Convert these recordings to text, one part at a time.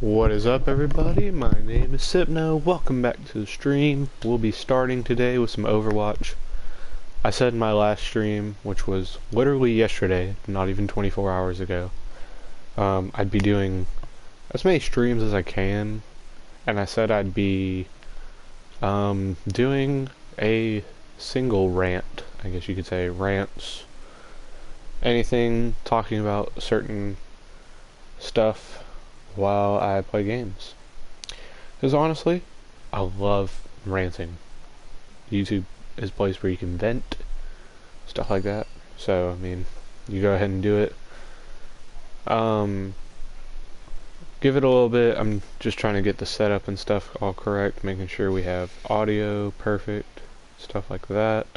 What is up, everybody? My name is Sipno. Welcome back to the stream. We'll be starting today with some Overwatch. I said in my last stream, which was literally yesterday, not even 24 hours ago, I'd be doing as many streams as I can, and I said I'd be doing a single rant, I guess you could say, rants, anything talking about certain stuff while I play games. Because honestly, I love ranting. YouTube is a place where you can vent, stuff like that. So, I mean, you go ahead and do it. Give it a little bit. I'm just trying to get the setup and stuff all correct, making sure we have audio perfect, stuff like that.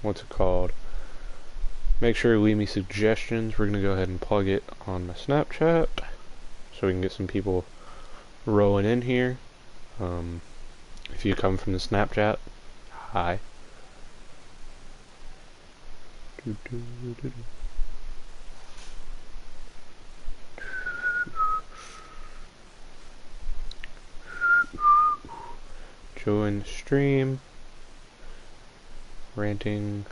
What's it called? Make sure to leave me suggestions. We're going to go ahead and plug it on my Snapchat so we can get some people rolling in here. If you come from the Snapchat, hi. Join the stream. Ranting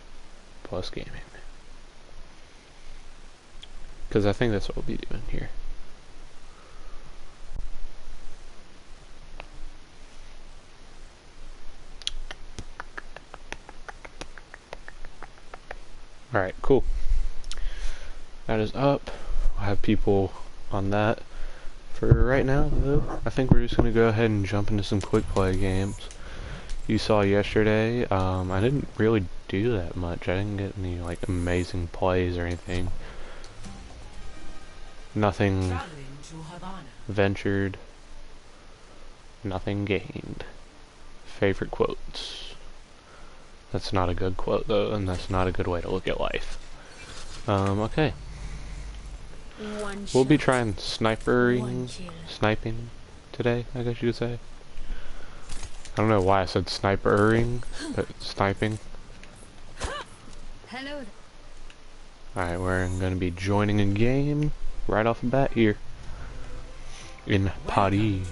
plus gaming. Because I think that's what we'll be doing here. Alright, cool. That is up. I'll have people on that. For right now, though, I think we're just going to go ahead and jump into some quick play games. You saw yesterday, I didn't really do that much. I didn't get any, like, amazing plays or anything. Nothing ventured, nothing gained. Favorite quotes. That's not a good quote though, and that's not a good way to look at life. Okay. We'll be trying sniping today, I guess you could say. I don't know why I said snipering, but sniping. Hello. Alright, we're going to be joining a game right off the bat here in Paris.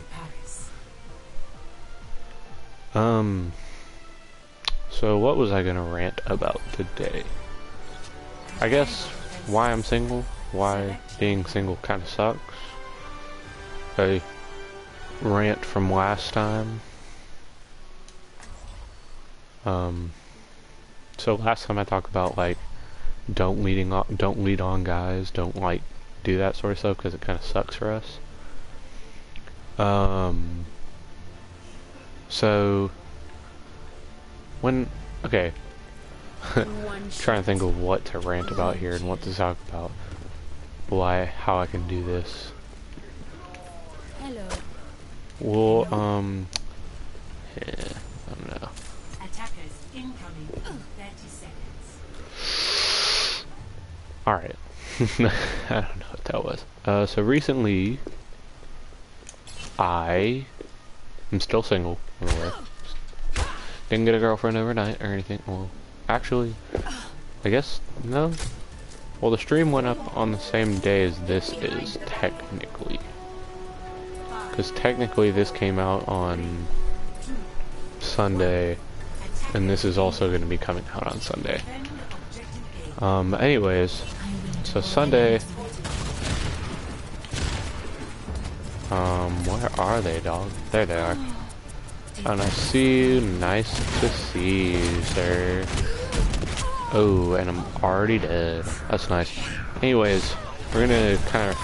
So what was I gonna rant about today? I guess why I'm single, why being single kinda sucks. A rant from last time. So last time I talked about like don't lead on guys, don't like do that sort of stuff because it kind of sucks for us. So okay, trying to think of what to rant about here and what to talk about, how I can do this. Hello. Well, yeah, I don't know. Attackers incoming. 30 seconds. Alright. I don't know what that was. So recently, I am still single, by the way. Didn't get a girlfriend overnight or anything. Well, actually, I guess, no. Well, the stream went up on the same day as this is, technically. Because technically this came out on Sunday, and this is also going to be coming out on Sunday. Anyways, so Sunday, where are they, dog? There they are. And I see you. Nice to see you, sir. Oh, and I'm already dead. That's nice. Anyways, we're gonna kind of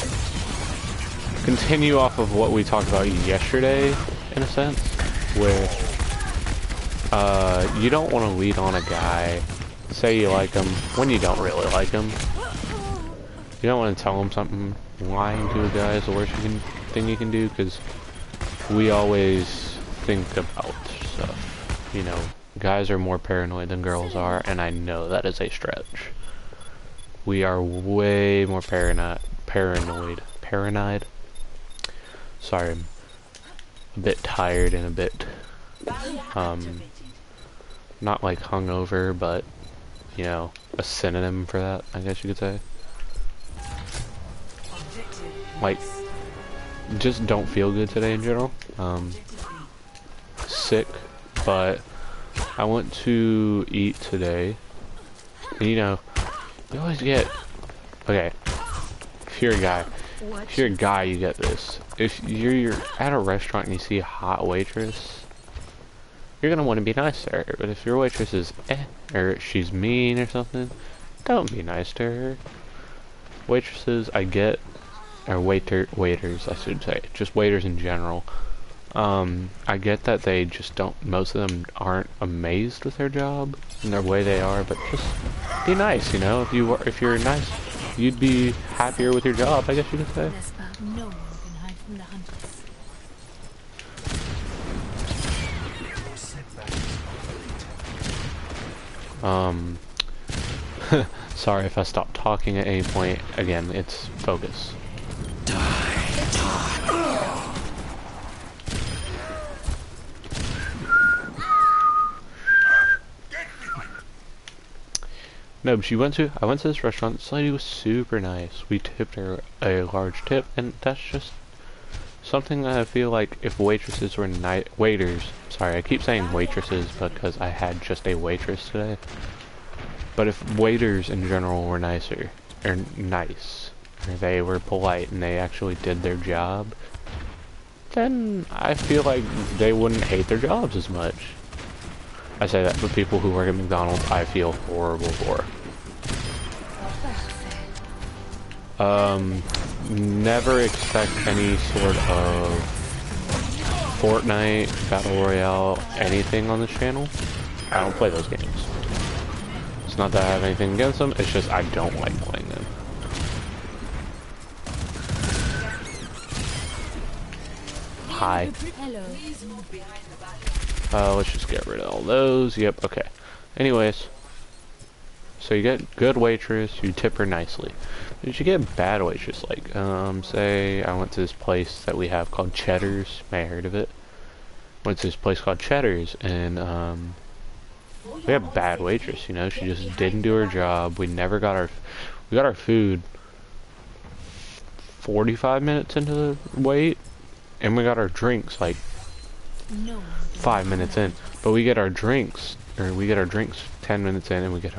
continue off of what we talked about yesterday, in a sense, where you don't want to lead on a guy, say you like him, when you don't really like him. You don't want to tell him something. Lying to a guy is the worst thing you can do, because we always think about stuff. You know, guys are more paranoid than girls are, and I know that is a stretch. We are way more paranoid. Sorry, I'm a bit tired and a bit, not like hungover, but you know, a synonym for that, I guess you could say. Like, just don't feel good today in general. Sick, but I went to eat today. And, you know, you always get, okay, if you're a guy, you get this. If you're at a restaurant and you see a hot waitress, you're gonna want to be nice to her. But if your waitress is or she's mean or something, don't be nice to her. Waitresses, I get, or waiters, I should say, just waiters in general. I get that they just don't, most of them aren't amazed with their job and their way they are, but just be nice, you know. If you're nice, you'd be happier with your job, I guess you could say. No one can hide from the hunters. Sorry if I stop talking at any point. Again, it's focus. No, but I went to this restaurant. This lady was super nice. We tipped her a large tip, and that's just something that I feel like if waitresses were waiters. Sorry, I keep saying waitresses because I had just a waitress today. But if waiters in general were nicer, or nice, or they were polite and they actually did their job, then I feel like they wouldn't hate their jobs as much. I say that for people who work at McDonald's, I feel horrible for. Never expect any sort of Fortnite, Battle Royale, anything on this channel. I don't play those games. It's not that I have anything against them, it's just I don't like playing them. Hi. Let's just get rid of all those. Yep, okay. Anyways, so you get good waitress, you tip her nicely. But you get bad waitress, like, say I went to this place that we have called Cheddar's. May have heard of it. Went to this place called Cheddar's, and, we had a bad waitress, you know, she just didn't do her job. We got our food 45 minutes into the wait, and we got our drinks, like, 5 minutes in. But we get our drinks 10 minutes in, and we get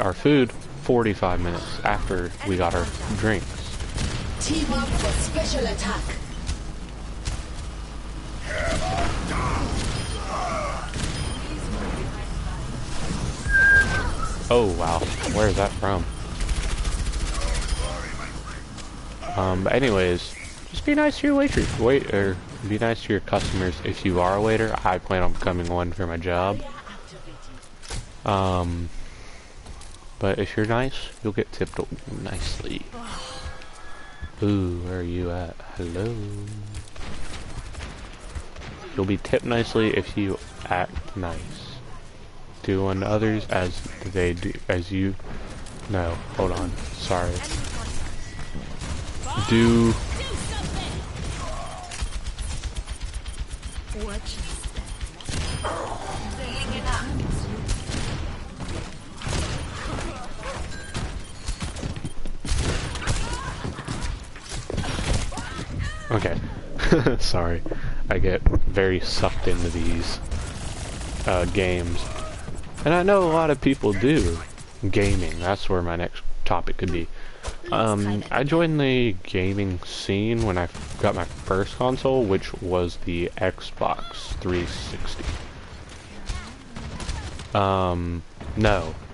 our food 45 minutes after we got our drinks. Team up for special attack. Oh wow, where is that from? But anyways, just be nice to your waitress. Be nice to your customers if you are a waiter. I plan on becoming one for my job. But if you're nice, you'll get tipped nicely. Ooh, where are you at? Hello. You'll be tipped nicely if you act nice. Do unto others as they do, as you. No, hold on. Sorry. Do. Okay. Sorry. I get very sucked into these games. And I know a lot of people do. Gaming. That's where my next topic could be. I joined the gaming scene when I got my first console, which was the Xbox 360. No.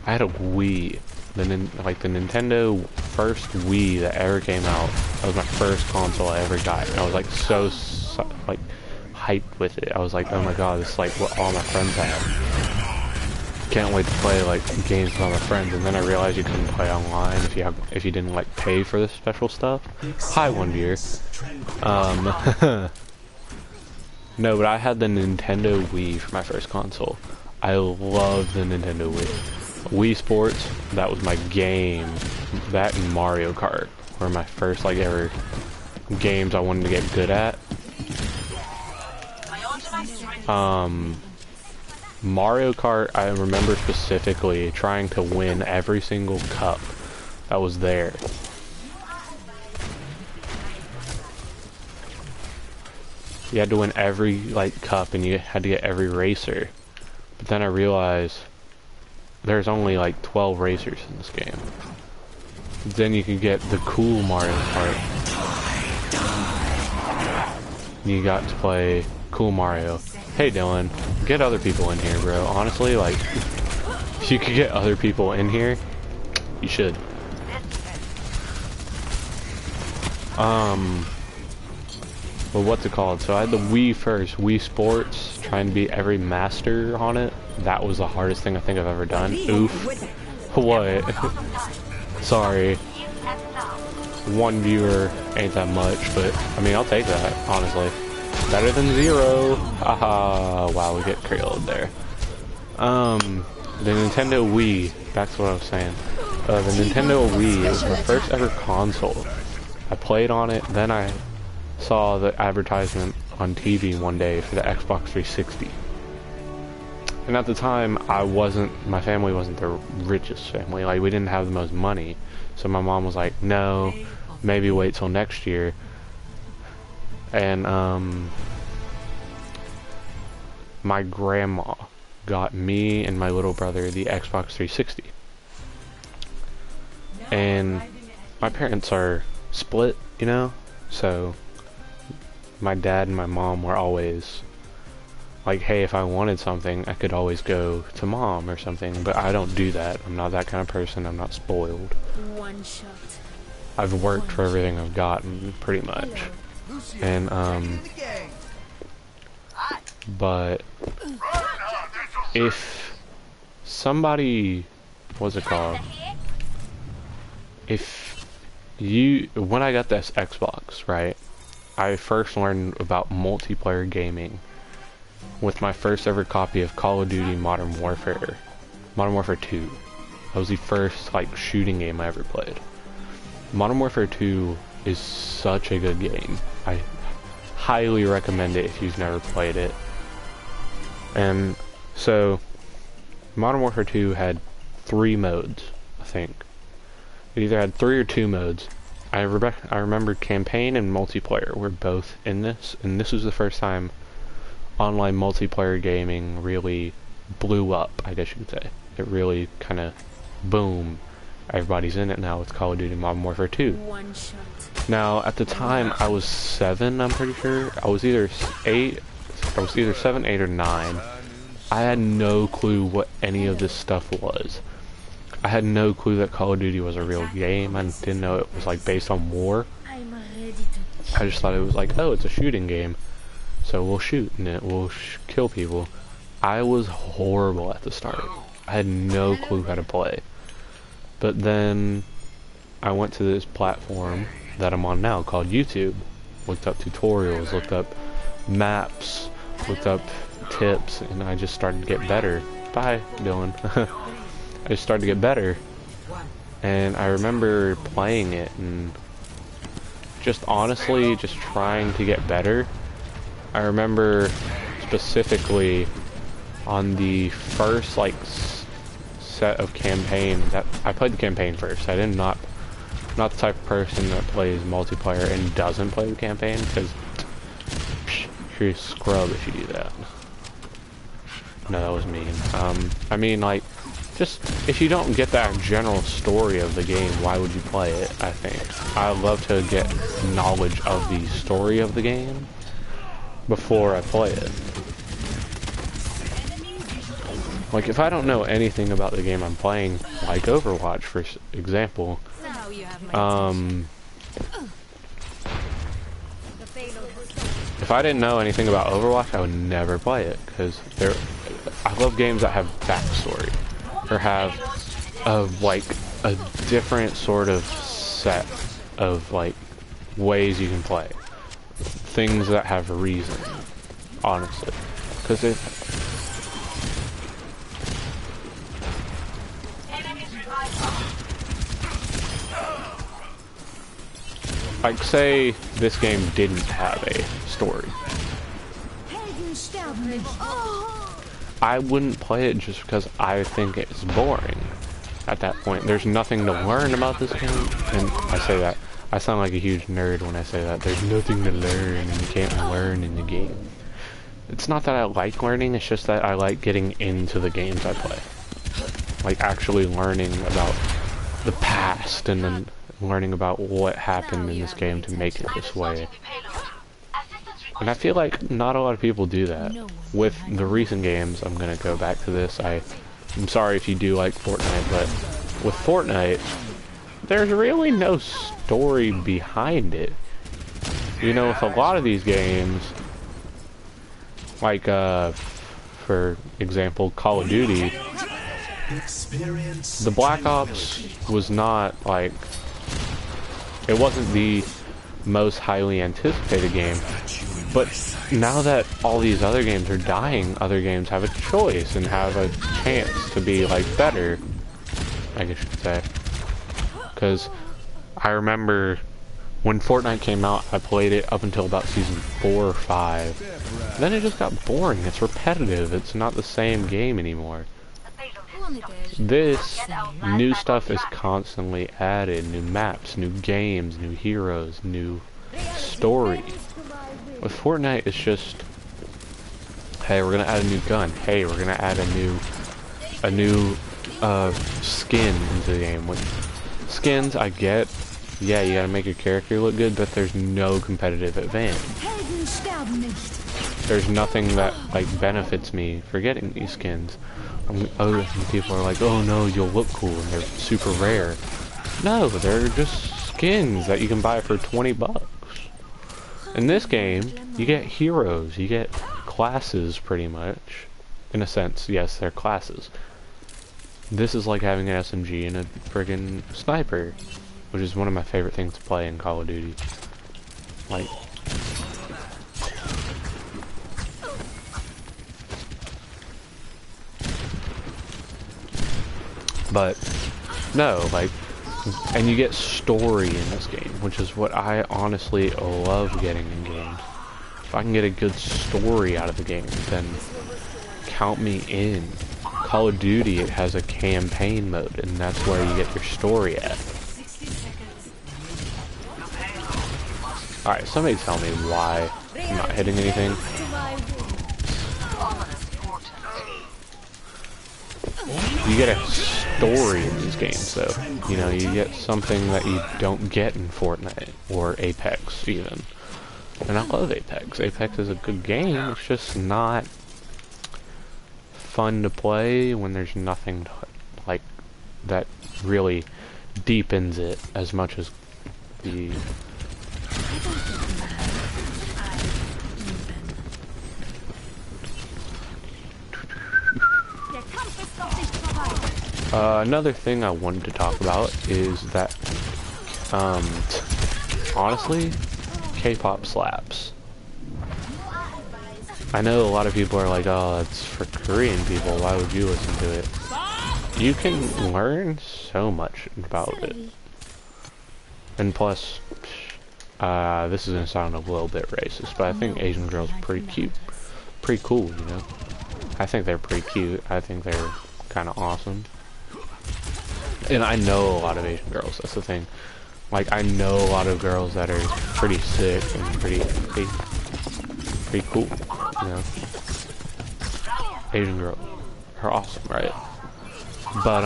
I had a Wii. The Nintendo first Wii that ever came out. That was my first console I ever got. And I was like so like hyped with it. I was like, oh my god, this is like what all my friends have. Can't wait to play like games with all my friends. And then I realized you couldn't play online if you didn't like pay for this special stuff. Hi, One Beer. No, but I had the Nintendo Wii for my first console. I loved the Nintendo Wii. Wii Sports, that was my game. That and Mario Kart were my first like ever games I wanted to get good at. Mario Kart, I remember specifically trying to win every single cup that was there. You had to win every, like, cup, and you had to get every racer. But then I realized there's only, like, 12 racers in this game. Then you can get the cool Mario Kart. You got to play cool Mario. Hey, Dylan, get other people in here, bro. Honestly, like, if you could get other people in here, you should. Well, what's it called? So I had the Wii first, Wii Sports, trying to beat every master on it. That was the hardest thing I think I've ever done. Oof. What? Sorry. One viewer ain't that much, but, I mean, I'll take that, honestly. Better than 0. Haha. Wow, we get killed there. The Nintendo Wii, back to what I was saying. The Nintendo Wii, it was my first ever console. I played on it, then I saw the advertisement on TV one day for the Xbox 360. And at the time, my family wasn't the richest family. Like, we didn't have the most money. So my mom was like, no, maybe wait till next year. And, my grandma got me and my little brother the Xbox 360. And my parents are split, you know? So my dad and my mom were always like, hey, if I wanted something, I could always go to mom or something, but I don't do that. I'm not that kind of person. I'm not spoiled. One shot. I've worked for everything I've gotten, pretty much. And, but if somebody, what's it called? When I got this Xbox, right, I first learned about multiplayer gaming with my first ever copy of Call of Duty Modern Warfare 2. That was the first, like, shooting game I ever played. Modern Warfare 2 is such a good game. I highly recommend it if you've never played it. And so, Modern Warfare 2 had 3 modes, I think. It either had 3 or 2 modes. I remember campaign and multiplayer were both in this, and this was the first time online multiplayer gaming really blew up, I guess you could say. It really kind of, boom, everybody's in it now with Call of Duty Modern Warfare 2. One shot. Now, at the time, I was 7, I'm pretty sure. I was either 7, 8, or 9. I had no clue what any of this stuff was. I had no clue that Call of Duty was a real game. I didn't know it was, like, based on war. I'm ready to. I just thought it was like, oh, it's a shooting game, so we'll shoot in it, we'll kill people. I was horrible at the start. I had no clue how to play. But then I went to this platform that I'm on now called YouTube. Looked up tutorials, looked up maps, looked up tips, and I just started to get better. Bye, Dylan. I just started to get better. And I remember playing it and just honestly just trying to get better. I remember specifically on the first, like, set of campaign that I played the campaign first. I did not the type of person that plays multiplayer and doesn't play the campaign, because you're a scrub if you do that. No, that was mean. I mean, like, just if you don't get that general story of the game, why would you play it? I think I love to get knowledge of the story of the game before I play it. Like, if I don't know anything about the game I'm playing, like Overwatch, for example, if I didn't know anything about Overwatch, I would never play it, because I love games that have backstory, or have like a different sort of set of, like, ways you can play. Things that have a reason, honestly. Because like, say this game didn't have a story. I wouldn't play it just because I think it's boring. At that point, there's nothing to learn about this game, and I say that. I sound like a huge nerd when I say that. There's nothing to learn, and you can't learn in the game. It's not that I like learning, it's just that I like getting into the games I play. Like, actually learning about the past, and then learning about what happened in this game to make it this way. And I feel like not a lot of people do that. With the recent games, I'm gonna go back to this, I'm sorry if you do like Fortnite, but with Fortnite, there's really no story behind it. You know, with a lot of these games, like, for example, Call of Duty, the Black Ops was not, like, it wasn't the most highly anticipated game, but now that all these other games are dying, other games have a choice and have a chance to be, like, better, I guess you should say. Because I remember when Fortnite came out, I played it up until about season 4 or 5. Then it just got boring. It's repetitive. It's not the same game anymore. This new stuff is constantly added. New maps, new games, new heroes, new story. With Fortnite, it's just, hey, we're gonna add a new gun. Hey, we're gonna add a new skin into the game. With skins, I get, yeah, you gotta make your character look good, but there's no competitive advantage. There's nothing that, like, benefits me for getting these skins. Other people are like, oh no, you'll look cool, and they're super rare. No, they're just skins that you can buy for 20 bucks. In this game, you get heroes, you get classes, pretty much. In a sense, yes, they're classes. This is like having an SMG and a friggin' sniper, which is one of my favorite things to play in Call of Duty. Like, but no, like, and you get story in this game, which is what I honestly love getting in games. If I can get a good story out of the game, then count me in. Call of Duty, it has a campaign mode, and that's where you get your story at. Alright, somebody tell me why I'm not hitting anything. You get a story in these games, though. You know, you get something that you don't get in Fortnite, or Apex, even. And I love Apex. Apex is a good game, it's just not fun to play when there's nothing to, like, that really deepens it as much as the... another thing I wanted to talk about is that, honestly, K-pop slaps. I know a lot of people are like, oh, it's for Korean people, why would you listen to it? You can learn so much about it. And plus, this is gonna sound a little bit racist, but I think Asian girls are pretty cute. Pretty cool, you know? I think they're pretty cute. I think they're kind of awesome. And I know a lot of Asian girls, that's the thing. Like, I know a lot of girls that are pretty sick and pretty cool, you know? Asian girls are awesome, right? But,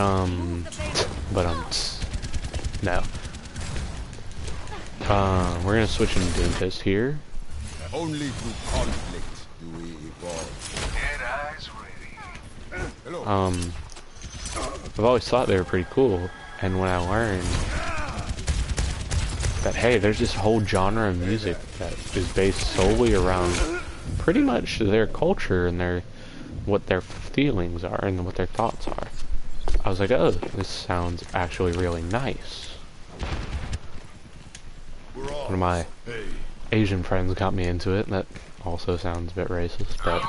no. We're gonna switch into doing this here. Only through conflict do we evolve. Get eyes ready. I've always thought they were pretty cool, and when I learned that, hey, there's this whole genre of music that is based solely around pretty much their culture and what their feelings are and what their thoughts are, I was like, oh, this sounds actually really nice. One of my Asian friends got me into it, and that also sounds a bit racist, but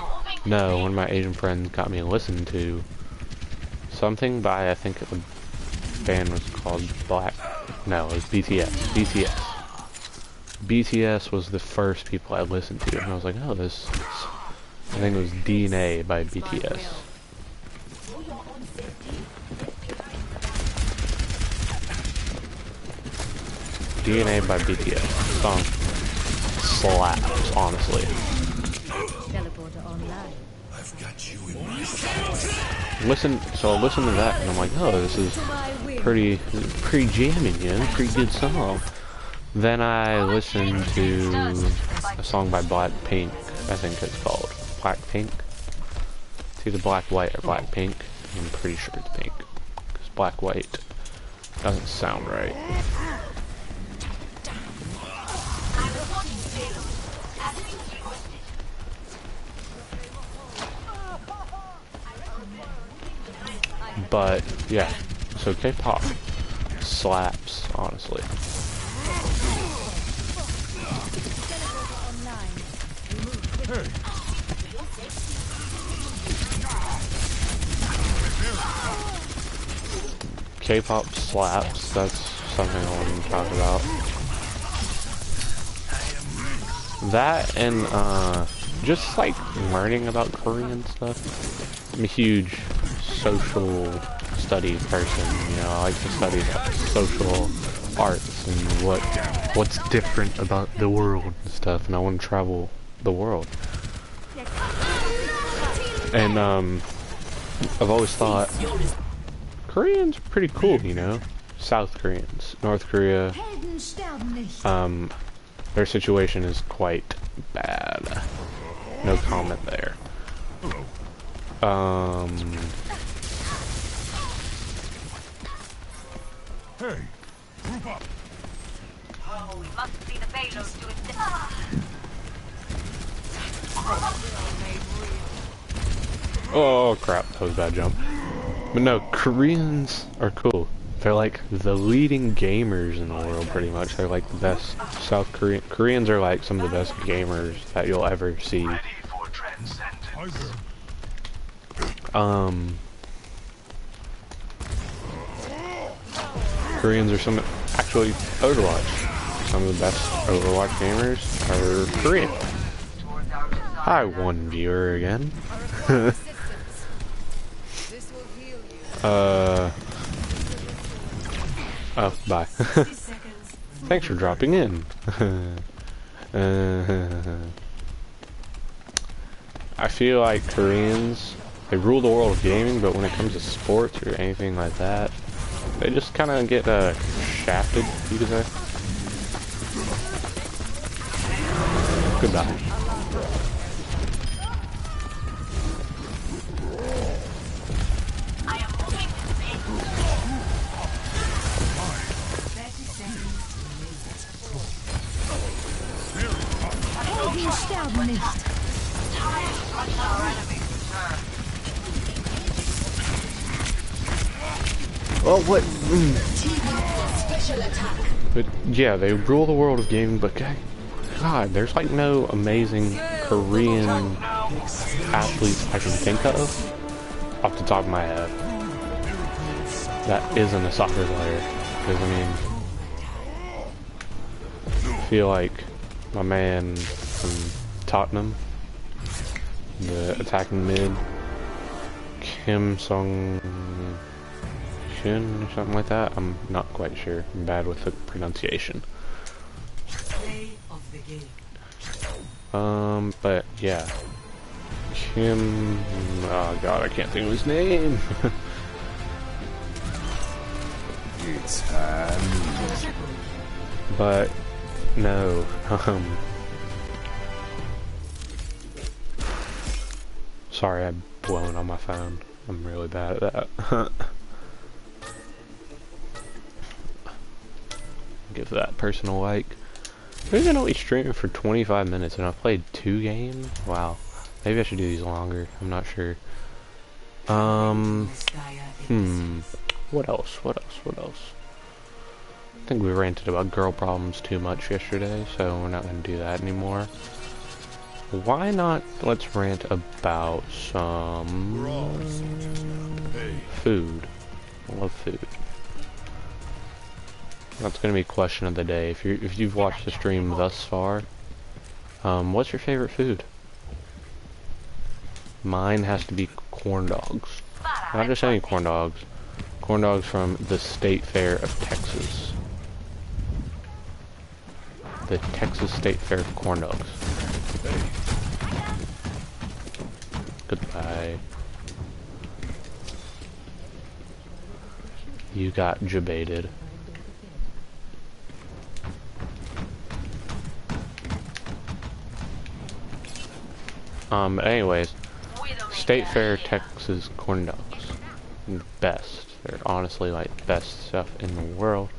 no, one of my Asian friends got me to listen to something by, I think the band was called no, it was BTS. BTS was the first people I listened to, and I was like, oh, this I think it was DNA by BTS. DNA by BTS. Song slaps, honestly. Teleporter online. I've got you in my sights. So I listened to that and I'm like, oh, this is pretty jamming, you know, pretty good song. Then I listened to a song by Blackpink, I think it's called. Blackpink? It's either Black White or Blackpink. I'm pretty sure it's pink. Because Black White doesn't sound right. But, yeah. So K-pop slaps, honestly. K-pop slaps, that's something I want to talk about. That and just like learning about Korean stuff. I'm a huge social studies person, you know, I like to study social arts and what's different about the world and stuff, and I want to travel the world. And I've always thought Koreans are pretty cool, you know. South Koreans, North Korea, their situation is quite bad. No comment there. Hey, group up. Oh, we must be the payload to it. Oh crap, that was a bad jump. But no, Koreans are cool. They're like the leading gamers in the world, pretty much. They're like the best. Koreans are like some of the best gamers that you'll ever see. Koreans are actually Overwatch. Some of the best Overwatch gamers are Korean. Hi, one viewer again. Oh, bye. Thanks for dropping in. I feel like Koreans, they rule the world of gaming, but when it comes to sports or anything like that, they just kind of get shafted, you could say. Goodbye. Well, what? But yeah, they rule the world of gaming, but God, there's like no amazing Korean athletes I can think of off the top of my head that isn't a soccer player. Because I mean, I feel like my man from Tottenham, the attacking mid, Kim Sung or something like that. I'm not quite sure. I'm bad with the pronunciation. But yeah. Kim, oh god, I can't think of his name. It's But no, sorry, I'm blowing on my phone. I'm really bad at that. Give that person a like. Maybe I only streaming for 25 minutes and I've played 2 games? Wow. Maybe I should do these longer. I'm not sure. What else? What else? I think we ranted about girl problems too much yesterday, so we're not going to do that anymore. Why not? Let's rant about some food. I love food. That's gonna be question of the day. If you've watched the stream thus far, what's your favorite food? Mine has to be corn dogs. Not just any corn dogs. Corn dogs from the State Fair of Texas. The Texas State Fair corn dogs. Goodbye. You got jebaited. Anyways, State Fair Texas corn dogs. Best. They're honestly like the best stuff in the world.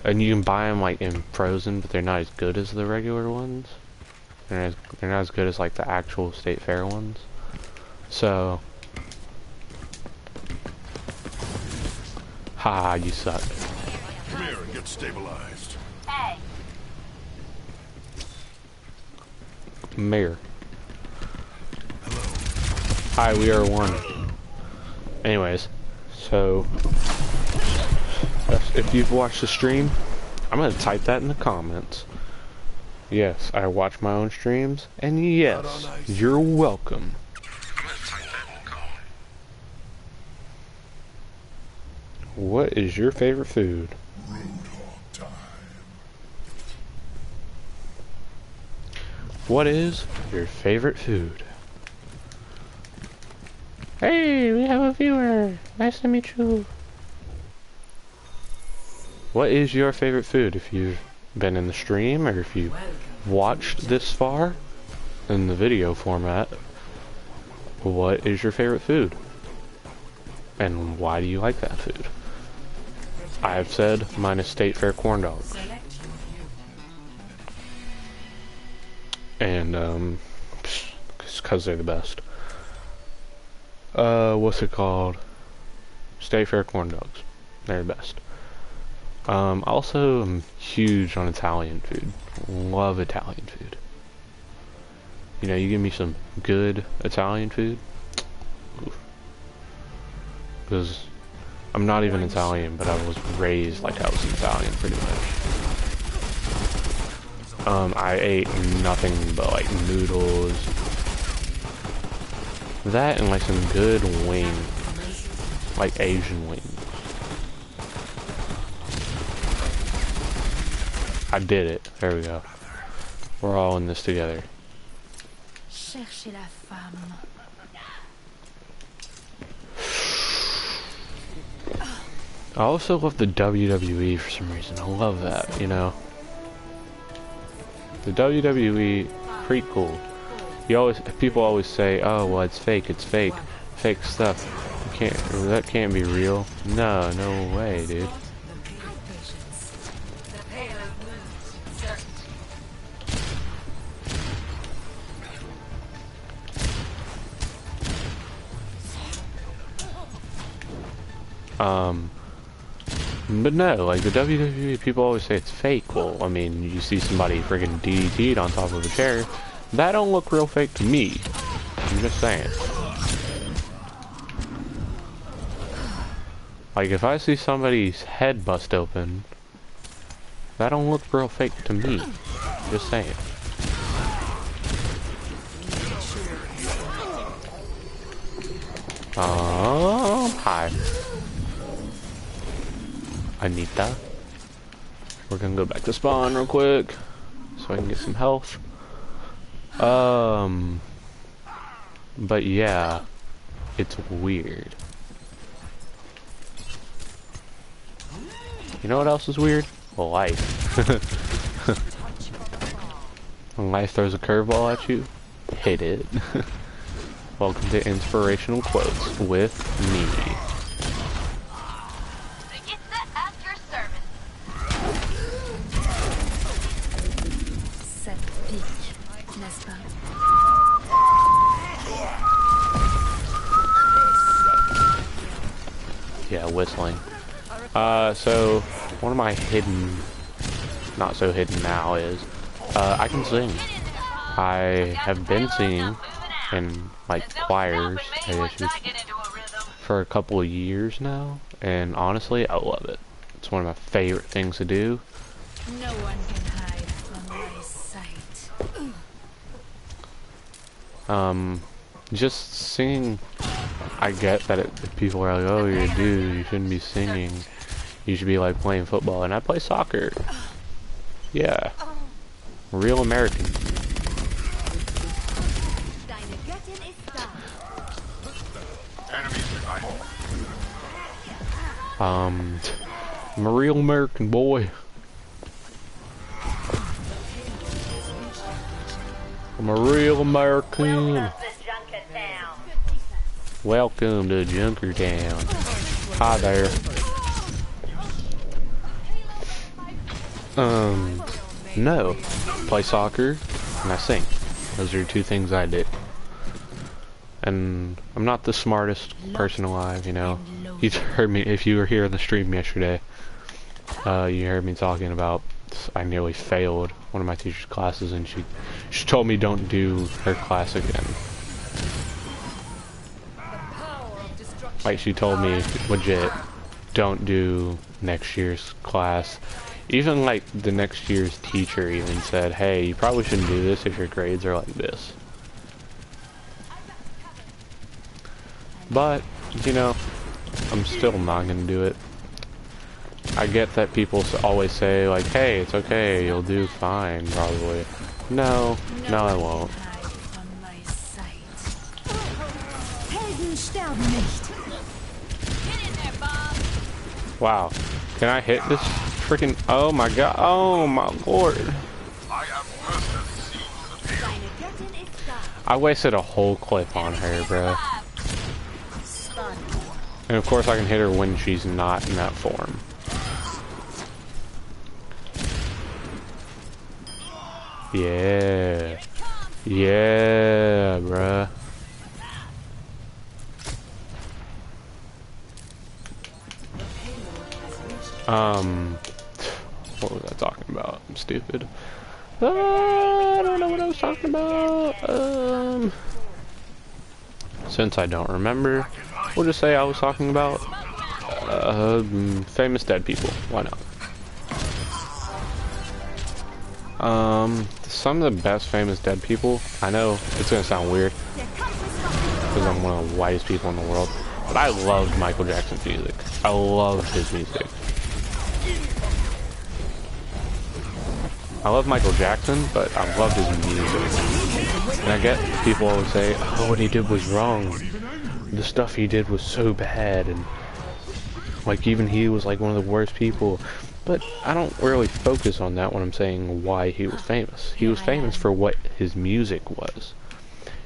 And you can buy them like in frozen, but they're not as good as the regular ones. They're not as good as like the actual State Fair ones. So, ha, you suck. Come here and get stabilized. Hey. Mayor. Hi, we are one. Anyways, so if you've watched the stream, I'm gonna type that in the comments. Yes, I watch my own streams, and yes, you're welcome. I'm gonna type that in the comments. What is your favorite food? Roadhog time. What is your favorite food? Hey, we have a viewer. Nice to meet you. What is your favorite food? If you've been in the stream or if you watched this far in the video format, what is your favorite food? And why do you like that food? I've said mine is State Fair corn dogs. And, because they're the best. What's it called? State Fair corn dogs. They're the best. Also, I'm huge on Italian food. Love Italian food. You know, you give me some good Italian food. Because I'm not even Italian, but I was raised like I was Italian pretty much. I ate nothing but like noodles. That and like some good wings. Like Asian wings. I did it. There we go. We're all in this together. Cherchez la femme. I also love the WWE for some reason. I love that, you know. The WWE, pretty cool. People always say, "Oh, well, it's fake, fake stuff. That can't be real." No way, dude. But no, like the WWE, people always say it's fake. Well, I mean, you see somebody friggin' DDT'd on top of a chair. That don't look real fake to me. I'm just saying. Like, if I see somebody's head bust open, that don't look real fake to me. Just saying. Hi. Anita. We're gonna go back to spawn real quick, so I can get some health. But yeah, it's weird. You know what else is weird? Life. When life throws a curveball at you, hit it. Welcome to Inspirational Quotes with me. Yeah, whistling. So one of my hidden, not so hidden now, is I can sing. I have been singing in like choirs, I guess, for a couple of years now, and honestly, I love it. It's one of my favorite things to do. No one can hide from my sight. just singing. I get that people are like, oh, you're a dude, you shouldn't be singing. You should be like playing football, and I play soccer. Yeah, real American. I'm a real American boy. I'm a real American. Welcome to Junkertown. Hi there. No. Play soccer and I sing. Those are two things I do. And I'm not the smartest person alive, you know. You heard me, if you were here in the stream yesterday, you heard me talking about I nearly failed one of my teacher's classes, and she told me don't do her class again. Like, she told me legit, don't do next year's class. Even like the next year's teacher even said, hey, you probably shouldn't do this if your grades are like this. But, you know, I'm still not gonna do it. I get that people always say, like, hey, it's okay, you'll do fine, probably. No, I won't. Wow. Can I hit this freaking... Oh my god. Oh my lord. I wasted a whole clip on her, bro. And of course I can hit her when she's not in that form. Yeah. Yeah, bruh. What was I talking about? I'm stupid. I don't know what I was talking about. Since I don't remember, we'll just say I was talking about famous dead people. Why not? Some of the best famous dead people, I know it's gonna sound weird because I'm one of the whitest people in the world, but I loved Michael Jackson's music. I loved his music. I love Michael Jackson, but I loved his music. And I get people always say, oh, what he did was wrong. The stuff he did was so bad, and like even he was like one of the worst people. But I don't really focus on that when I'm saying why he was famous. He was famous for what his music was.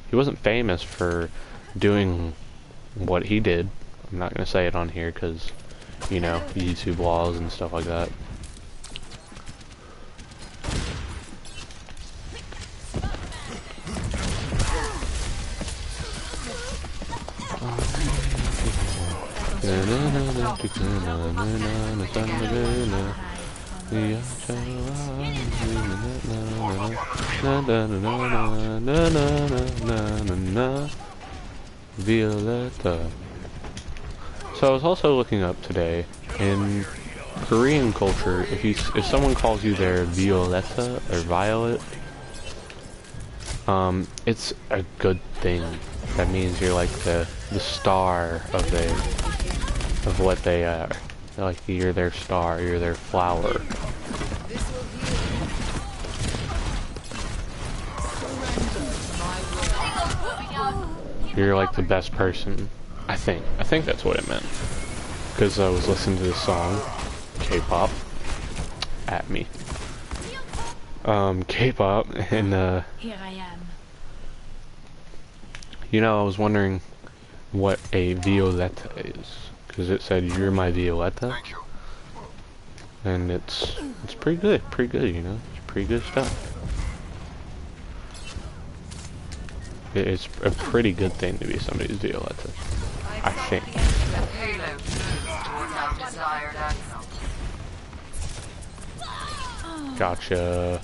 He wasn't famous for doing what he did. I'm not going to say it on here because, you know, YouTube laws and stuff like that. Violetta. So I was also looking up today, in Korean culture, if someone calls you their Violetta or Violet, it's a good thing. That means you're like the star of what they are. Like, you're their star, you're their flower. You're like the best person. I think that's what it meant. Because I was listening to this song, K-pop, at me. K-pop, and Here I am. you know, I was wondering what a Violetta is. Because it said, you're my Violetta. And it's pretty good, you know? It's pretty good stuff. It's a pretty good thing to be somebody's Violetta, I think. Gotcha.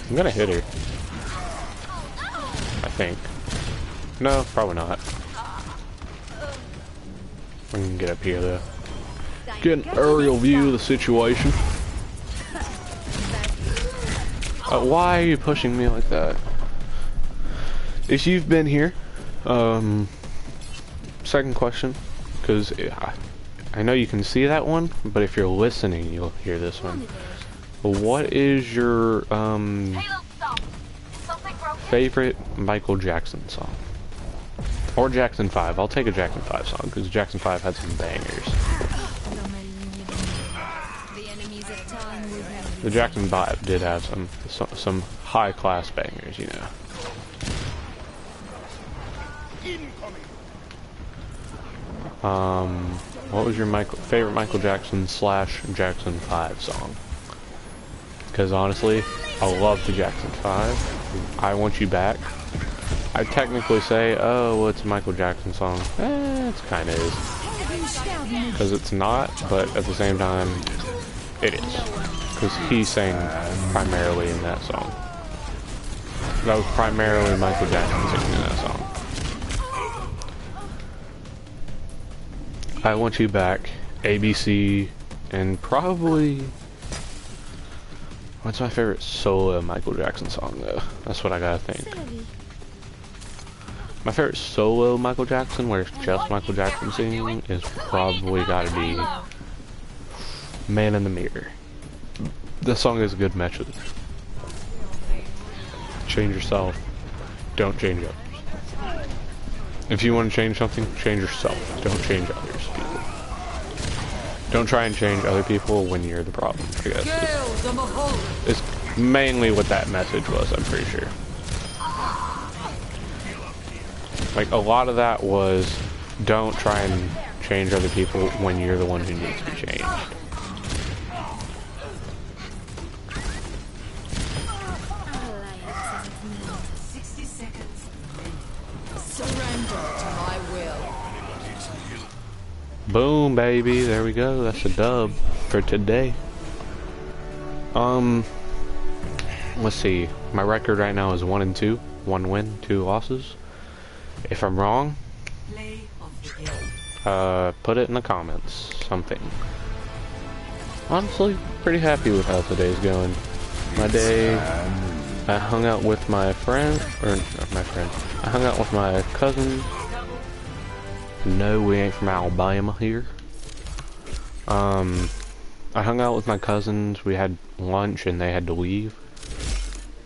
I'm gonna hit her. I think. No, probably not. I can get up here though. Get an aerial view of the situation. Why are you pushing me like that? If you've been here, second question, because I know you can see that one, but if you're listening, you'll hear this one. What is your favorite Michael Jackson song? Or Jackson 5. I'll take a Jackson 5 song, because Jackson 5 had some bangers. The Jackson 5 did have some high-class bangers, you know. What was your favorite Michael Jackson / Jackson 5 song? Because honestly, I love the Jackson 5. I Want You Back. I technically say, oh, well, it's a Michael Jackson song. It kind of is. Because it's not, but at the same time, it is. Because he sang primarily in that song. That was primarily Michael Jackson singing in that song. I Want You Back, ABC, and probably... What's my favorite solo Michael Jackson song, though? That's what I gotta think. My favorite solo Michael Jackson, where it's just Michael Jackson singing, is probably gotta be Man in the Mirror. This song is a good message. Change yourself. Don't change others. If you want to change something, change yourself. Don't change others, people. Don't try and change other people when you're the problem, I guess. It's mainly what that message was, I'm pretty sure. Like, a lot of that was, don't try and change other people when you're the one who needs to be changed. Boom, baby. There we go. That's a dub for today. Let's see. My record right now is 1-2. 1 win, 2 losses. If I'm wrong, put it in the comments. Something. Honestly, pretty happy with how today's going. My day, I hung out with my friend, I hung out with my cousin. No, we ain't from Alabama here. I hung out with my cousins, we had lunch and they had to leave.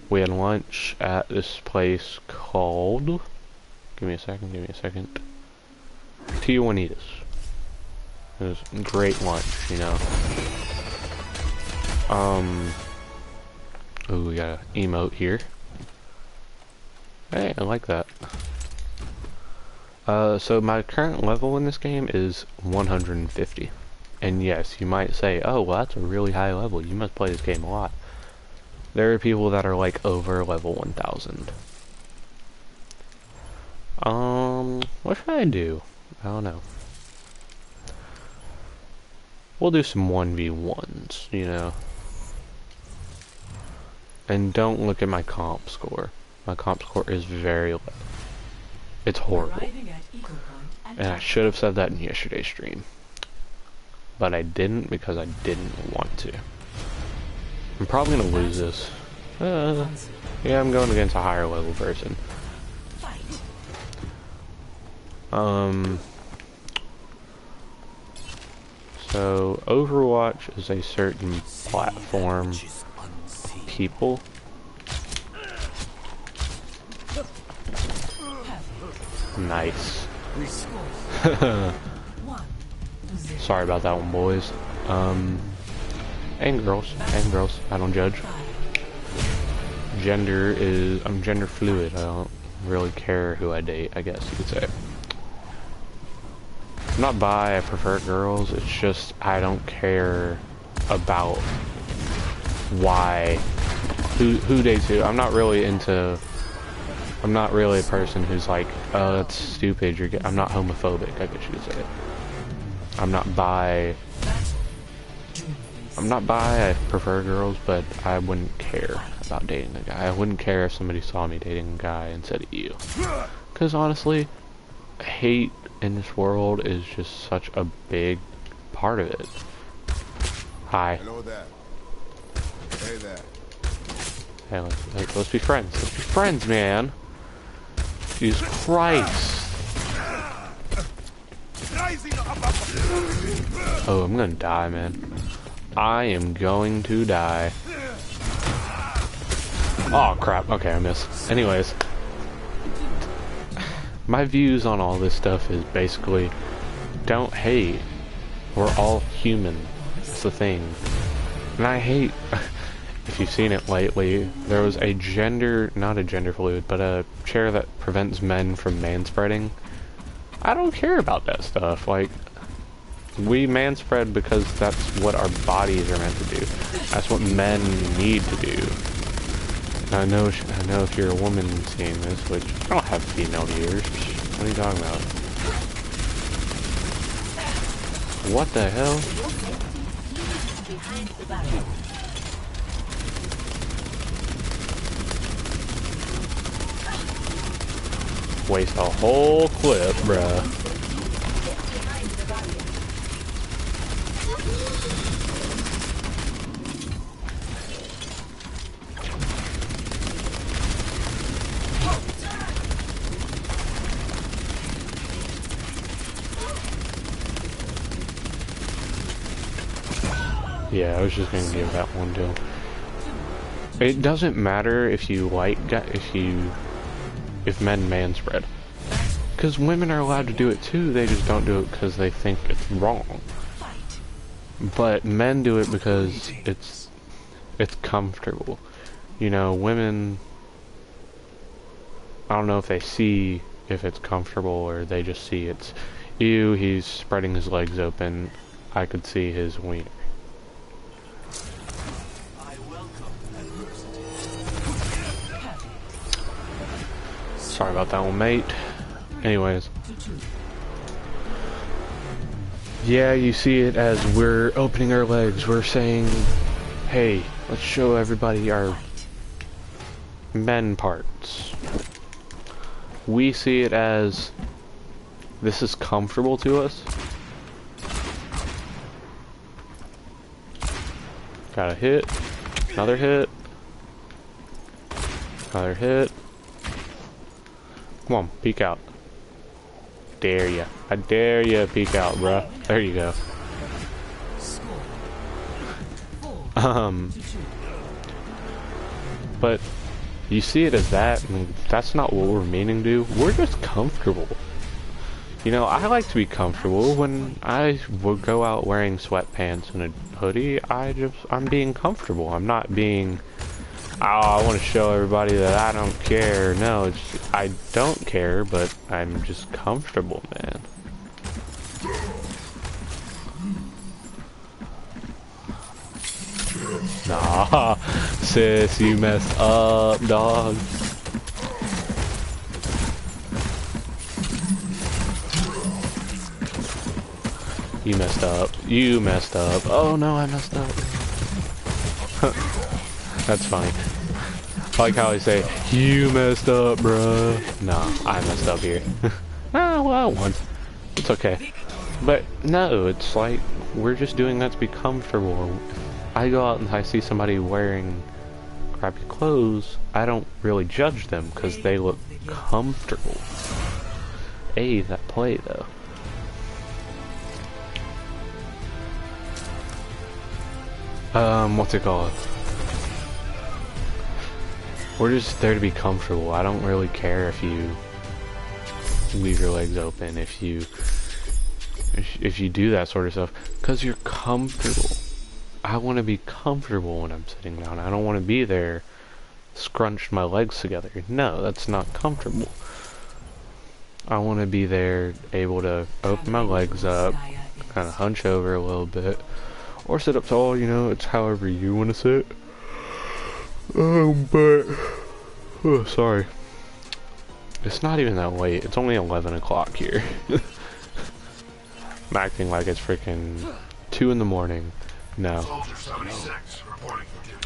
We had lunch at this place called... Give me a second. Tijuanitas. It was great lunch, you know. Ooh, we got an emote here. Hey, I like that. So my current level in this game is 150. And yes, you might say, oh, well, that's a really high level. You must play this game a lot. There are people that are like over level 1000. What should I do? I don't know. We'll do some 1v1s, you know. And don't look at my comp score. My comp score is very low. It's horrible. And I should have said that in yesterday's stream. But I didn't because I didn't want to. I'm probably going to lose this. Yeah, I'm going against a higher level person. So, Overwatch is a certain platform people. Nice. Sorry about that one, boys. And girls. I don't judge. I'm gender fluid. I don't really care who I date, I guess you could say. I'm not bi, I prefer girls. It's just, I don't care about who dates who. I'm not really a person who's like, oh, that's stupid, I'm not homophobic, I guess you could say. I'm not bi, I prefer girls, but I wouldn't care about dating a guy. I wouldn't care if somebody saw me dating a guy and said ew. Because honestly, hate in this world is just such a big part of it. Hi. Hello there. Hey there. Hey, let's be friends. Let's be friends, man. Jesus Christ. Oh, I'm gonna die, man. I am going to die. Oh, crap. Okay, I missed. Anyways. My views on all this stuff is basically, don't hate. We're all human. That's the thing. And I hate, if you've seen it lately, there was a not a gender fluid, but a chair that prevents men from manspreading. I don't care about that stuff. Like, we manspread because that's what our bodies are meant to do. That's what men need to do. And I know if you're a woman seeing this, which I don't have female ears. What are you talking about? What the hell? Waste a whole clip, bruh. Yeah, I was just gonna give that one to him. It doesn't matter if you like, if men manspread. Because women are allowed to do it too, they just don't do it because they think it's wrong. But men do it because it's comfortable. You know, women, I don't know if they see if it's comfortable or they just see it's, ew, he's spreading his legs open, I could see his wiener. Sorry about that one, mate. Anyways. Yeah, you see it as we're opening our legs. We're saying, hey, let's show everybody our men parts. We see it as, this is comfortable to us. Got a hit. Another hit. Another hit. Come on, peek out. Dare ya. I dare ya peek out, bruh. There you go. But you see it as that, and that's not what we're meaning to do. We're just comfortable. You know, I like to be comfortable. When I would go out wearing sweatpants and a hoodie, I'm being comfortable. I'm not being, oh, I want to show everybody that I don't care. No, it's, I don't care, but I'm just comfortable, man. Nah, sis, you messed up, dog. You messed up. You messed up. Oh no, I messed up. That's funny. I like how I say, you messed up, bruh. No, I messed up here. Ah, well, I won. It's okay. But no, it's like, we're just doing that to be comfortable. If I go out and I see somebody wearing crappy clothes, I don't really judge them because they look comfortable. Hey, that play though. What's it called? We're just there to be comfortable. I don't really care if you leave your legs open, if you do that sort of stuff, because you're comfortable. I want to be comfortable when I'm sitting down. I don't want to be there scrunched my legs together. No, that's not comfortable. I want to be there able to open my legs up, kind of hunch over a little bit, or sit up tall, you know, it's however you want to sit. But, oh, sorry. It's not even that late. It's only 11 o'clock here. I'm acting like it's freaking 2 in the morning. No.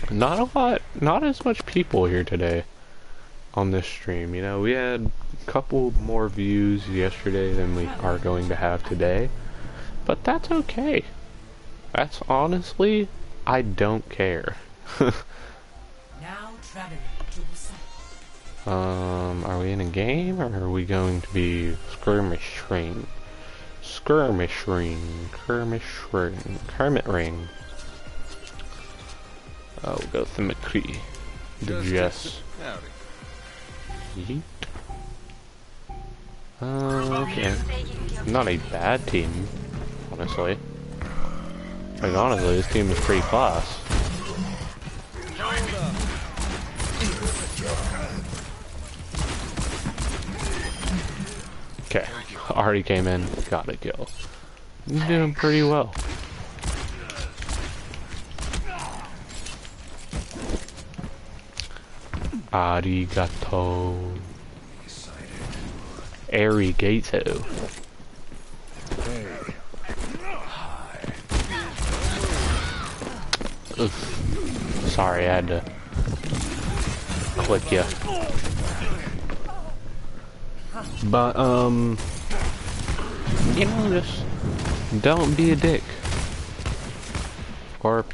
Not a lot, not as much people here today on this stream. You know, we had a couple more views yesterday than we are going to have today. But that's okay. That's honestly, I don't care. Are we in a game or are we going to be skirmishing? Skirmish ring. Hermit ring. Oh, we'll go Thimothy. The Jess. Yeet. Okay. Not a bad team, honestly. Like, honestly, this team is pretty class. Okay, already came in, got a kill. You're doing pretty well. Arigato. Arigato. Oof. Sorry, I had to click you. But, you know, just don't be a dick. Or,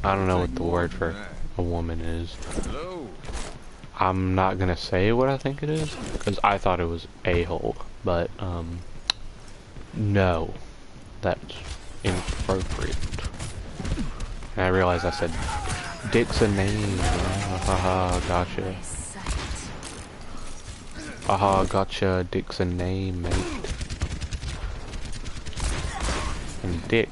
I don't know what the word for a woman is. I'm not gonna say what I think it is, because I thought it was a-hole, but, no, that's inappropriate. And I realized I said, dick's a name. Haha, gotcha. Haha, gotcha, dick's a name, mate. And Dick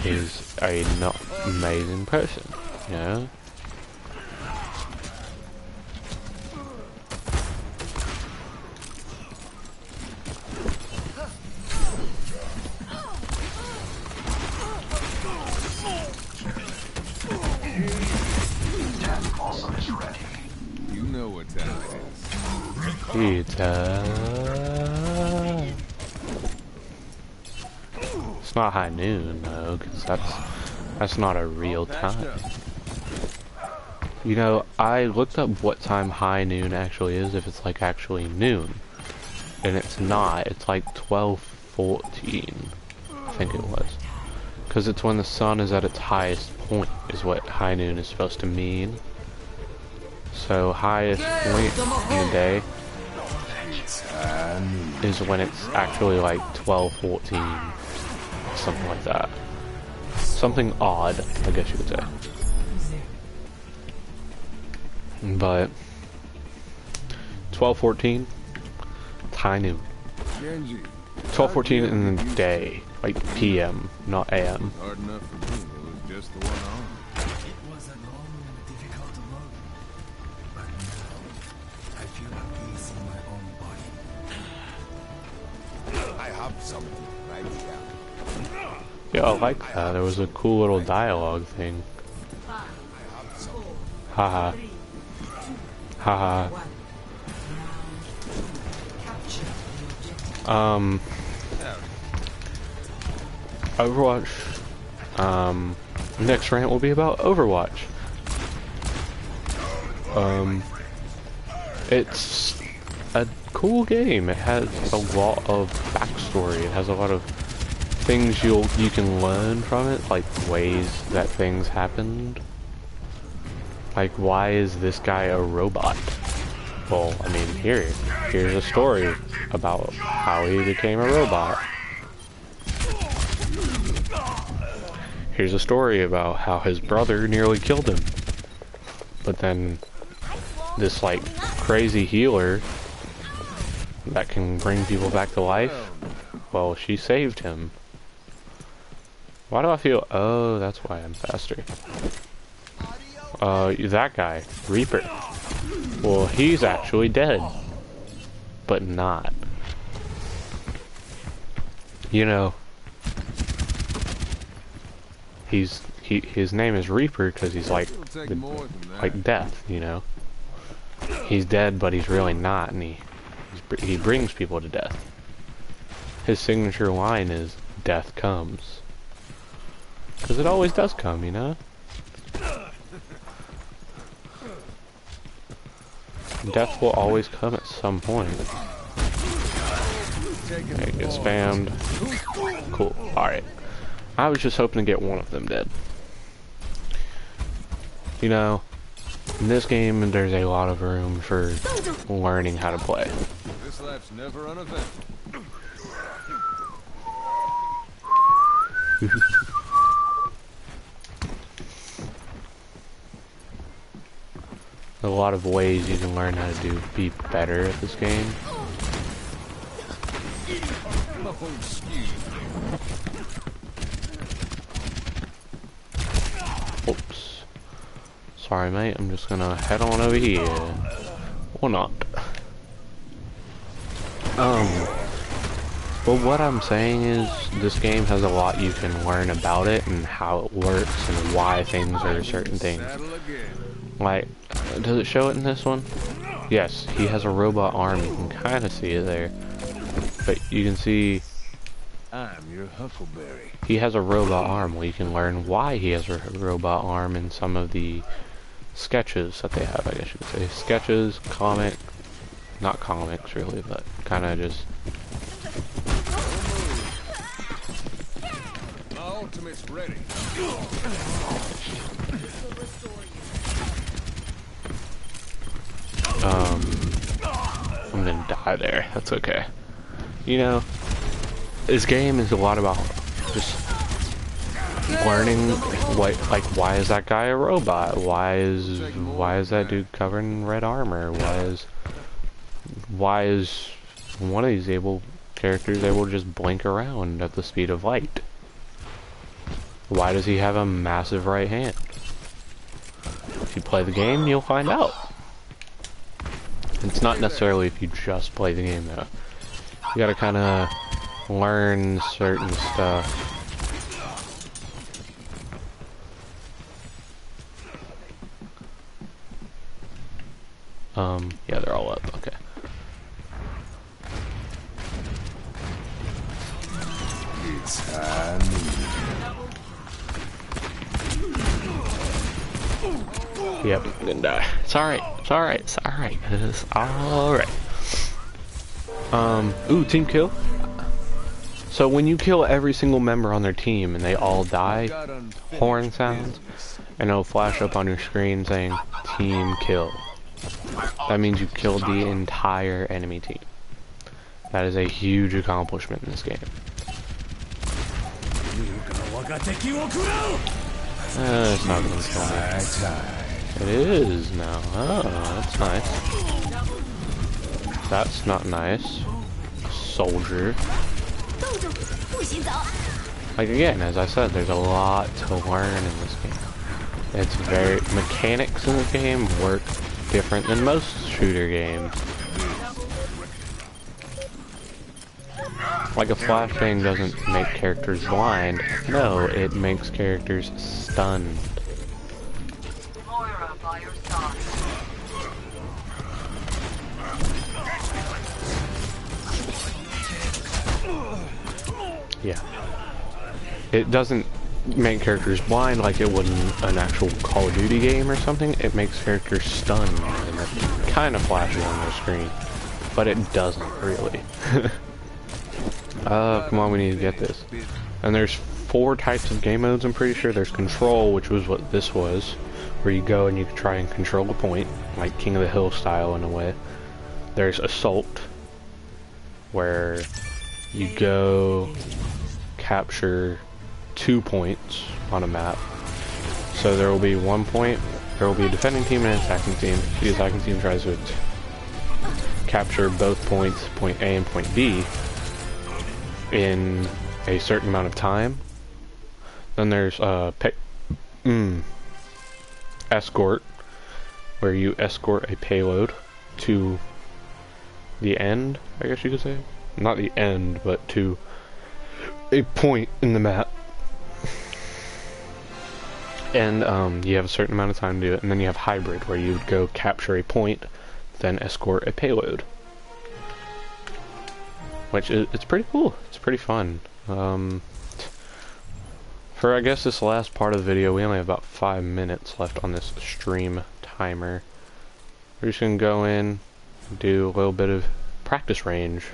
is a not amazing person, you know? Pizza. It's not high noon though, because that's not a real time. You know, I looked up what time high noon actually is, if it's like actually noon, and it's not. It's like 12:14, I think it was, because it's when the sun is at its highest point, is what high noon is supposed to mean. So highest point in the day is when it's actually like 12:14, something like that. Something odd, I guess you could say. But 12:14, it's high noon. 12:14 in the day, like PM, not AM. Hard enough for me. It was just the one arm. It was a long and difficult road, but now I feel a peace in my own body. I have something right here. Yeah, I like that. There was a cool little dialogue thing. Haha. Haha. Overwatch. Next rant will be about Overwatch. It's a cool game. It has a lot of backstory. It has a lot of things you can learn from it, like ways that things happened. Like, why is this guy a robot? Well, I mean, here's a story about how he became a robot. Here's a story about how his brother nearly killed him. But then, this, like, crazy healer that can bring people back to life, well, she saved him. Why do I feel... Oh, that's why I'm faster. That guy, Reaper. Well, he's actually dead. But not. You know... His name is Reaper because he's like death, you know. He's dead, but he's really not, and he brings people to death. His signature line is "Death comes," because it always does come, you know. Death will always come at some point. Okay, get spammed. Cool. All right. I was just hoping to get one of them dead. You know, In this game, there's a lot of room for learning how to play. This life's never uneventful. A lot of ways you can learn how to be better at this game. Oh, excuse me. Oops. Sorry, mate. I'm just gonna head on over here. Or not. But what I'm saying is, this game has a lot you can learn about it and how it works and why things are certain things. Like, does it show it in this one? Yes, he has a robot arm. You can kind of see it there. But you can see I'm your Huckleberry. he has a robot arm. Well, you can learn why he has a robot arm in some of the sketches that they have, I guess you could say. Sketches, not comics really, but kind of just... My ultimate's ready. I'm gonna die there. That's okay. You know, this game is a lot about just learning what, like, why is that guy a robot? Why is that dude covered in red armor? Why is one of these characters able to just blink around at the speed of light? Why does he have a massive right hand? If you play the game, you'll find out. It's not necessarily if you just play the game though. You gotta kinda learn certain stuff. Yeah, they're all up, okay. It's time. Yep, I'm gonna die. It's alright, it's alright, it's alright, it's alright. Ooh, team kill. So when you kill every single member on their team and they all die, horn sounds, and it'll flash up on your screen saying, team kill. That means you killed the entire enemy team. That is a huge accomplishment in this game. It's not gonna kill me. It is now. Oh, that's nice. That's not nice. Soldier. Like again, as I said, there's a lot to learn in this game. It's very mechanics in the game work different than most shooter games. Like a flashbang doesn't make characters blind. No, it makes characters stunned. Moira by your side. Yeah. It doesn't make characters blind like it would in an actual Call of Duty game or something. It makes characters stunned and it kind of flashes on their screen. But it doesn't really. Come on, we need to get this. And there's 4 types of game modes, I'm pretty sure. There's Control, which was what this was, where you go and you can try and control a point, like King of the Hill style in a way. There's Assault, where you go capture 2 points on a map. So there will be 1 point, there will be a defending team and an attacking team. The attacking team tries to capture both points, point A and point B, in a certain amount of time. Then there's escort, where you escort a payload to the end, I guess you could say. Not the end, but to a point in the map. And you have a certain amount of time to do it. And then you have hybrid, where you would go capture a point, then escort a payload. Which it's pretty cool. It's pretty fun. For I guess this last part of the video, we only have about 5 minutes left on this stream timer. We're just gonna go in, do a little bit of practice range.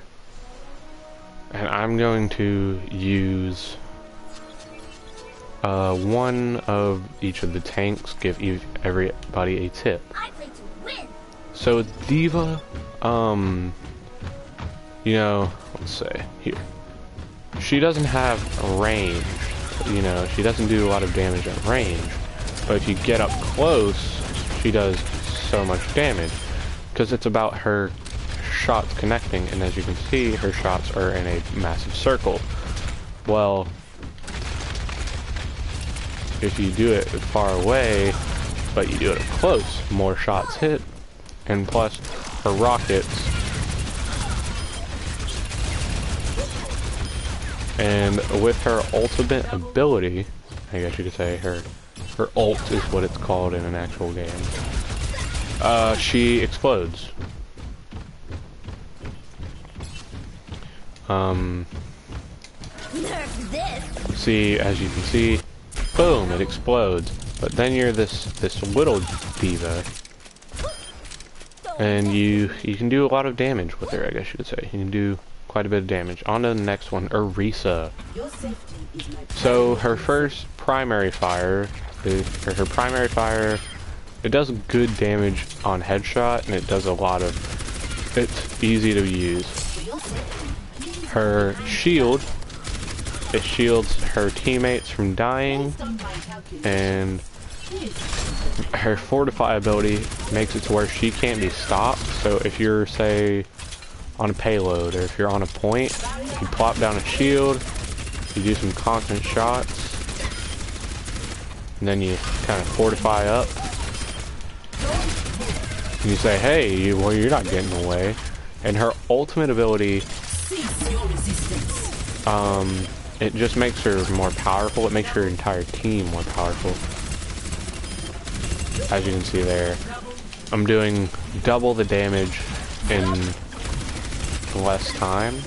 And I'm going to use one of each of the tanks give everybody a tip. I play to win. So Diva, you know, let's say here, she doesn't have a range. You know, she doesn't do a lot of damage at range, but if you get up close, she does so much damage because it's about her shots connecting, and as you can see, her shots are in a massive circle. Well, if you do it far away, but you do it up close, more shots hit, and plus her rockets. And with her ultimate ability, I guess you could say her ult is what it's called in an actual game. She explodes. Nerf this. See, as you can see, boom, it explodes. But then you're this little diva, and you can do a lot of damage with her. I guess you could say you can do quite a bit of damage. On to the next one, Orisa. Your safety is my So her first primary fire, her primary fire, it does good damage on headshot, and it does a lot of. It's easy to use. Her shield, it shields her teammates from dying, and her fortify ability makes it to where she can't be stopped. So if you're, say, on a payload, or if you're on a point, you plop down a shield, you do some constant shots, and then you kind of fortify up, and you say, hey, well, you're not getting away. And her ultimate ability, it just makes her more powerful. It makes her entire team more powerful. As you can see there, I'm doing double the damage in less time.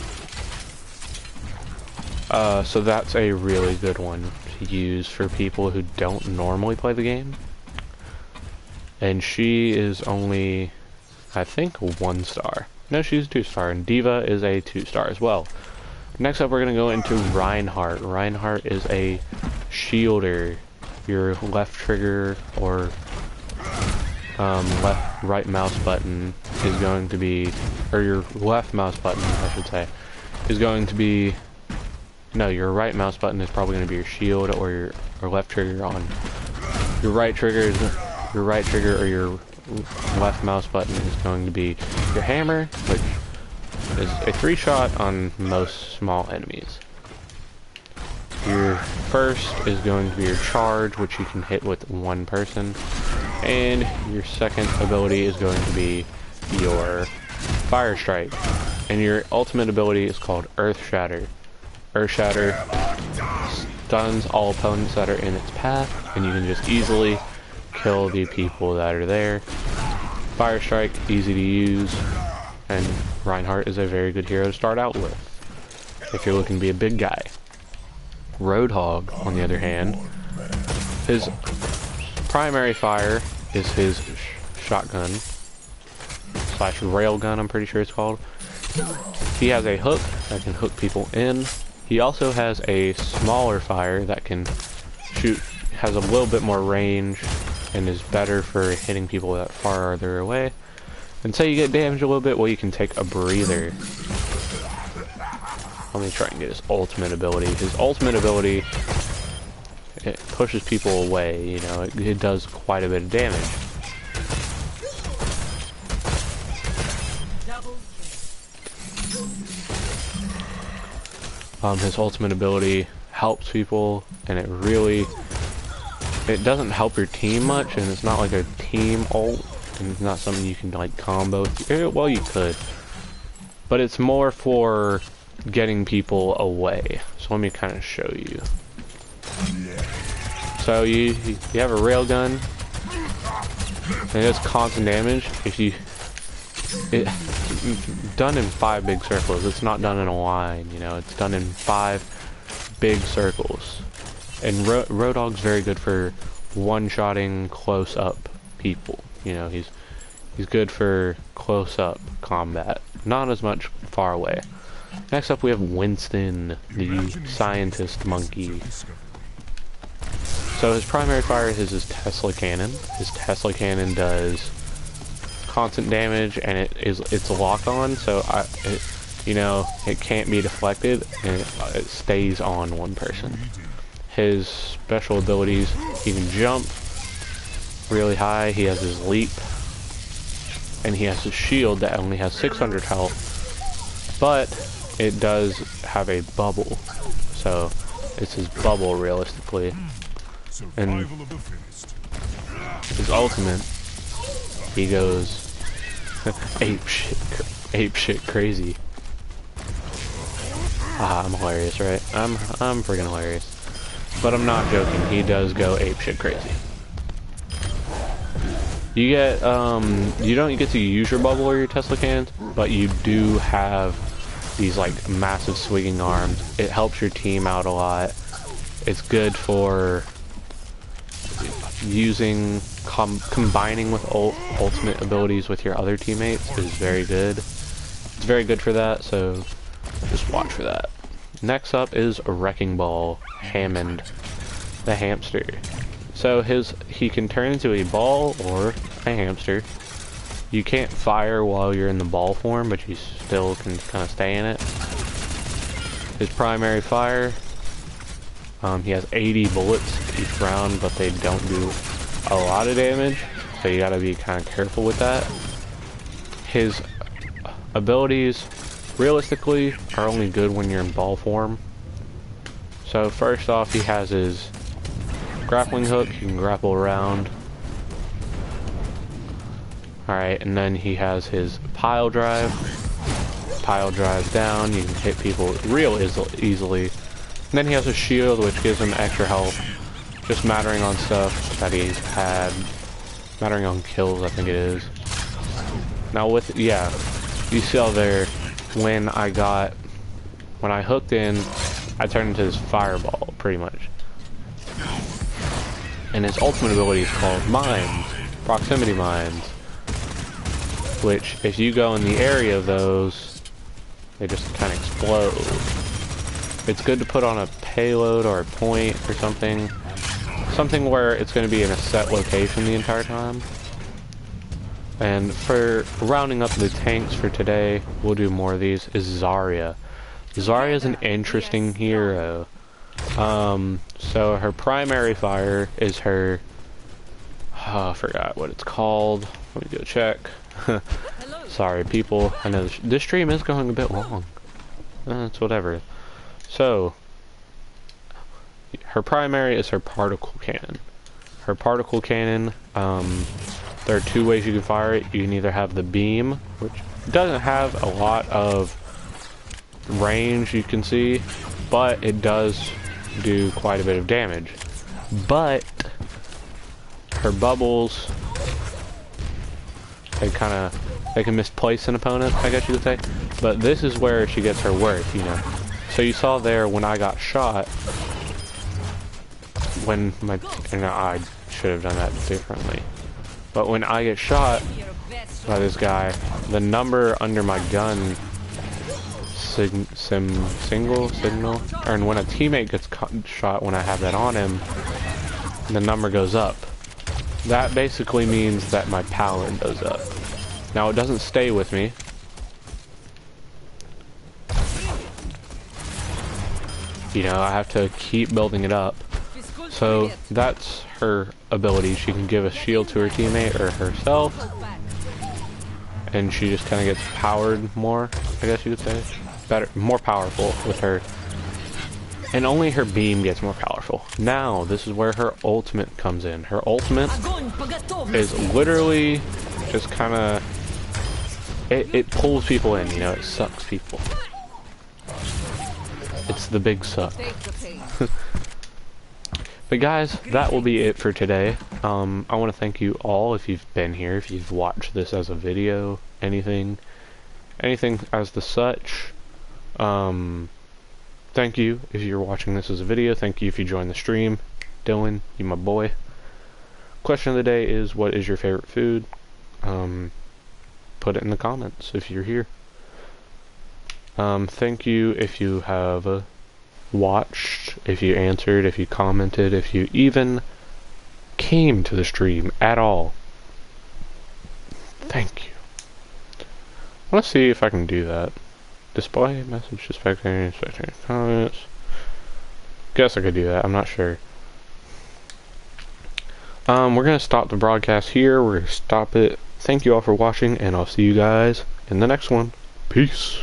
So that's a really good one to use for people who don't normally play the game. And she is only, I think, 1 star. No, she's 2 star, and Diva is a 2 star as well. Next up, we're going to go into Reinhardt. Reinhardt is a shielder. Your left trigger or right mouse button is going to be, or your left mouse button, I should say, is going to be, no, your right mouse button is probably going to be your shield, or your left trigger on your right trigger is your right trigger, or your left mouse button is going to be your hammer, which is a 3-shot on most small enemies. Your first is going to be your charge, which you can hit with 1 person, and your second ability is going to be your fire strike, and your ultimate ability is called Earth Shatter. Earth Shatter stuns all opponents that are in its path, and you can just easily kill the people that are there. Fire Strike, easy to use, and Reinhardt is a very good hero to start out with if you're looking to be a big guy. Roadhog, on the other hand, his primary fire is his shotgun slash railgun, I'm pretty sure it's called. He has a hook that can hook people in. He also has a smaller fire that can shoot, has a little bit more range, and is better for hitting people that farther away. And say you get damaged a little bit, well, you can take a breather. Let me try and get his ultimate ability. His ultimate ability, it pushes people away, you know, it does quite a bit of damage. His ultimate ability helps people, and it doesn't help your team much, and it's not like a team ult, and it's not something you can like combo. Well, you could, but it's more for getting people away. So let me kind of show you. So you have a railgun, and it does constant damage. It's done in 5 big circles. It's not done in a line, you know. It's done in 5 big circles. And Roadhog's very good for one-shotting close-up people. You know, he's good for close-up combat. Not as much far away. Next up, we have Winston, the scientist monkey. So his primary fire is his Tesla cannon. His Tesla cannon does constant damage, and it's a lock on, so you know, it can't be deflected, and it stays on one person. His special abilities, he can jump really high, he has his leap, and he has his shield that only has 600 health, but it does have a bubble, so it's his bubble realistically. And his ultimate, he goes ape shit crazy. Ah, I'm hilarious, right? I'm freaking hilarious. But I'm not joking, he does go ape shit crazy. You get, you don't get to use your bubble or your Tesla cannons, but you do have these, like, massive swinging arms. It helps your team out a lot. It's good for using, combining with ultimate abilities with your other teammates is very good. It's very good for that, so just watch for that. Next up is a Wrecking Ball, Hammond, the hamster. So he can turn into a ball or a hamster. You can't fire while you're in the ball form, but you still can kind of stay in it. His primary fire, he has 80 bullets each round, but they don't do a lot of damage, so you gotta be kind of careful with that. His abilities, realistically, are only good when you're in ball form. So first off, he has his grappling hook, you can grapple around. Alright, and then he has his pile drive. Pile drive down, you can hit people real easily. And then he has a shield, which gives him extra health, just mattering on stuff that he's had. Mattering on kills, I think it is. Now with, yeah, you saw there, when I hooked in, I turned into this fireball, pretty much. And his ultimate ability is called Mines, Proximity Mines, which, if you go in the area of those, they just kind of explode. It's good to put on a payload or a point or something where it's going to be in a set location the entire time. And for rounding up the tanks for today, we'll do more of these, is Zarya. Zarya is an interesting hero. So her primary fire is her, I forgot what it's called. Let me go check. Sorry people, I know this stream is going a bit long. It's whatever. So, her primary is her particle cannon. Her particle cannon, there are two ways you can fire it. You can either have the beam, which doesn't have a lot of range, you can see, but it does do quite a bit of damage. But her bubbles, they can misplace an opponent, I guess you could say. But this is where she gets her worth, you know. So you saw there when I got shot, and I should have done that differently. But when I get shot by this guy, the number under my gun signal, and when a teammate gets shot, when I have that on him, the number goes up. That basically means that my power goes up. Now it doesn't stay with me. You know, I have to keep building it up. So that's her ability. She can give a shield to her teammate or herself, and she just kind of gets powered more, I guess you could say. Better, more powerful with her. And only her beam gets more powerful. Now, this is where her ultimate comes in. Her ultimate is literally just kind of, it pulls people in, you know, it sucks people. It's the big suck. But guys, that will be it for today. I want to thank you all if you've been here, if you've watched this as a video, anything as the such. Thank you if you're watching this as a video. Thank you if you joined the stream. Dylan, you my boy. Question of the day is, what is your favorite food? Put it in the comments if you're here. Thank you if you have watched, if you answered, if you commented, if you even came to the stream at all. Thank you. I want to see if I can do that. Display message to spectators, comments. Guess I could do that, I'm not sure. We're gonna stop the broadcast here. We're gonna stop it. Thank you all for watching, and I'll see you guys in the next one. Peace.